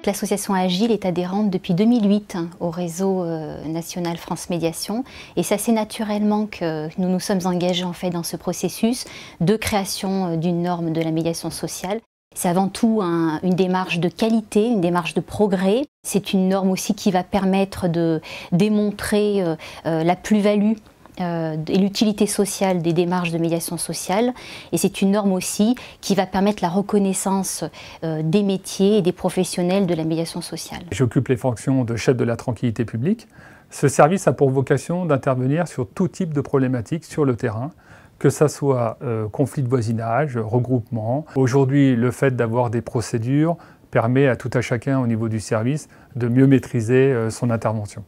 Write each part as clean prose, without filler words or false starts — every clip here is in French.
l'association Agile est adhérente depuis 2008 au réseau national France Médiation et c'est assez naturellement que nous nous sommes engagés en fait dans ce processus de création d'une norme de la médiation sociale. C'est avant tout une démarche de qualité, une démarche de progrès. C'est une norme aussi qui va permettre de démontrer la plus-value et l'utilité sociale des démarches de médiation sociale. Et c'est une norme aussi qui va permettre la reconnaissance des métiers et des professionnels de la médiation sociale. J'occupe les fonctions de chef de la tranquillité publique. Ce service a pour vocation d'intervenir sur tout type de problématiques sur le terrain, que ce soit conflit de voisinage, regroupement. Aujourd'hui, le fait d'avoir des procédures permet à tout à chacun au niveau du service de mieux maîtriser son intervention.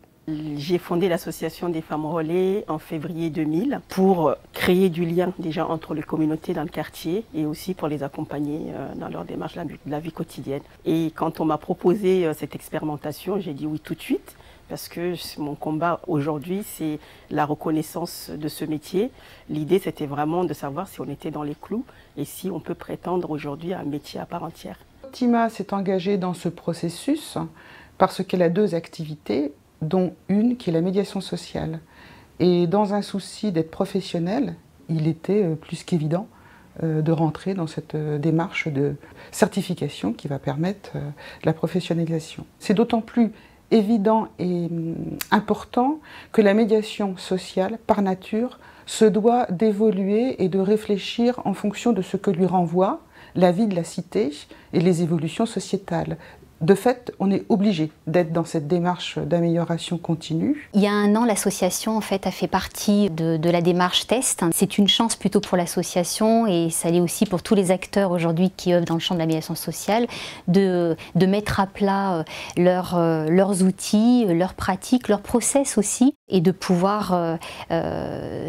J'ai fondé l'association des femmes relais en février 2000 pour créer du lien déjà entre les communautés dans le quartier et aussi pour les accompagner dans leur démarche de la vie quotidienne. Et quand on m'a proposé cette expérimentation, j'ai dit oui tout de suite parce que mon combat aujourd'hui c'est la reconnaissance de ce métier. L'idée c'était vraiment de savoir si on était dans les clous et si on peut prétendre aujourd'hui à un métier à part entière. Optima s'est engagée dans ce processus parce qu'elle a deux activités, dont une qui est la médiation sociale. Et dans un souci d'être professionnel, il était plus qu'évident de rentrer dans cette démarche de certification qui va permettre la professionnalisation. C'est d'autant plus évident et important que la médiation sociale, par nature, se doit d'évoluer et de réfléchir en fonction de ce que lui renvoie la vie de la cité et les évolutions sociétales. De fait, on est obligé d'être dans cette démarche d'amélioration continue. Il y a un an, l'association en fait, a fait partie de la démarche test. C'est une chance plutôt pour l'association et ça l'est aussi pour tous les acteurs aujourd'hui qui œuvrent dans le champ de la médiation sociale de mettre à plat leurs outils, leurs pratiques, leurs process aussi et de pouvoir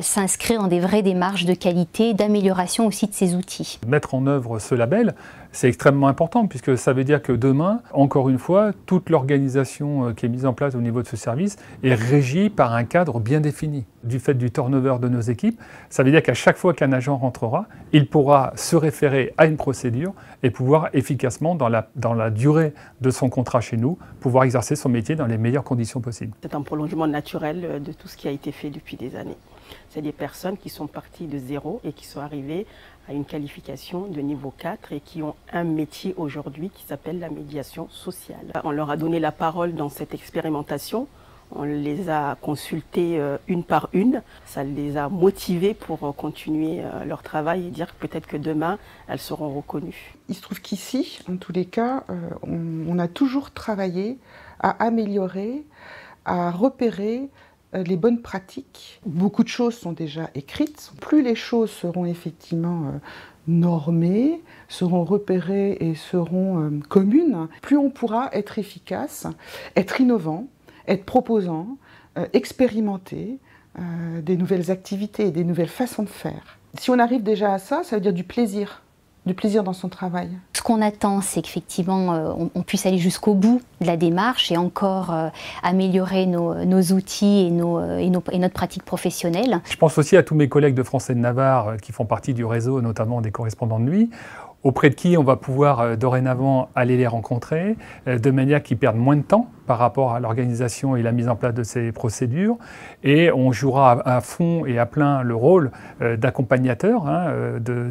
s'inscrire dans des vraies démarches de qualité, d'amélioration aussi de ces outils. Mettre en œuvre ce label, c'est extrêmement important puisque ça veut dire que demain, encore une fois, toute l'organisation qui est mise en place au niveau de ce service est régie par un cadre bien défini. Du fait du turnover de nos équipes, ça veut dire qu'à chaque fois qu'un agent rentrera, il pourra se référer à une procédure et pouvoir efficacement, dans la durée de son contrat chez nous, pouvoir exercer son métier dans les meilleures conditions possibles. C'est un prolongement naturel de tout ce qui a été fait depuis des années. C'est des personnes qui sont parties de zéro et qui sont arrivées à une qualification de niveau 4 et qui ont un métier aujourd'hui qui s'appelle la médiation sociale. On leur a donné la parole dans cette expérimentation, on les a consultées une par une, ça les a motivées pour continuer leur travail et dire peut-être que demain elles seront reconnues. Il se trouve qu'ici, en tous les cas, on a toujours travaillé à améliorer, à repérer les bonnes pratiques. Beaucoup de choses sont déjà écrites. Plus les choses seront effectivement normées, seront repérées et seront communes, plus on pourra être efficace, être innovant, être proposant, expérimenter des nouvelles activités, des nouvelles façons de faire. Si on arrive déjà à ça, ça veut dire du plaisir dans son travail. Ce qu'on attend, c'est qu'effectivement, on puisse aller jusqu'au bout de la démarche et encore améliorer nos outils et notre pratique professionnelle. Je pense aussi à tous mes collègues de France et de Navarre qui font partie du réseau, notamment des correspondants de nuit, auprès de qui on va pouvoir dorénavant aller les rencontrer de manière qu'ils perdent moins de temps par rapport à l'organisation et la mise en place de ces procédures. Et on jouera à fond et à plein le rôle d'accompagnateur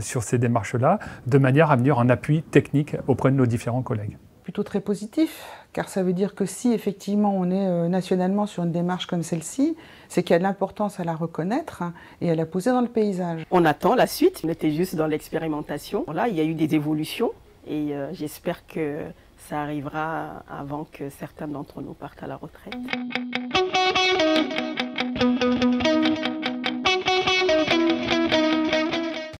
sur ces démarches-là, de manière à venir en appui technique auprès de nos différents collègues. Plutôt très positif, car ça veut dire que si effectivement on est nationalement sur une démarche comme celle-ci, c'est qu'il y a de l'importance à la reconnaître et à la poser dans le paysage. On attend la suite, on était juste dans l'expérimentation. Là, il y a eu des évolutions et j'espère que ça arrivera avant que certains d'entre nous partent à la retraite.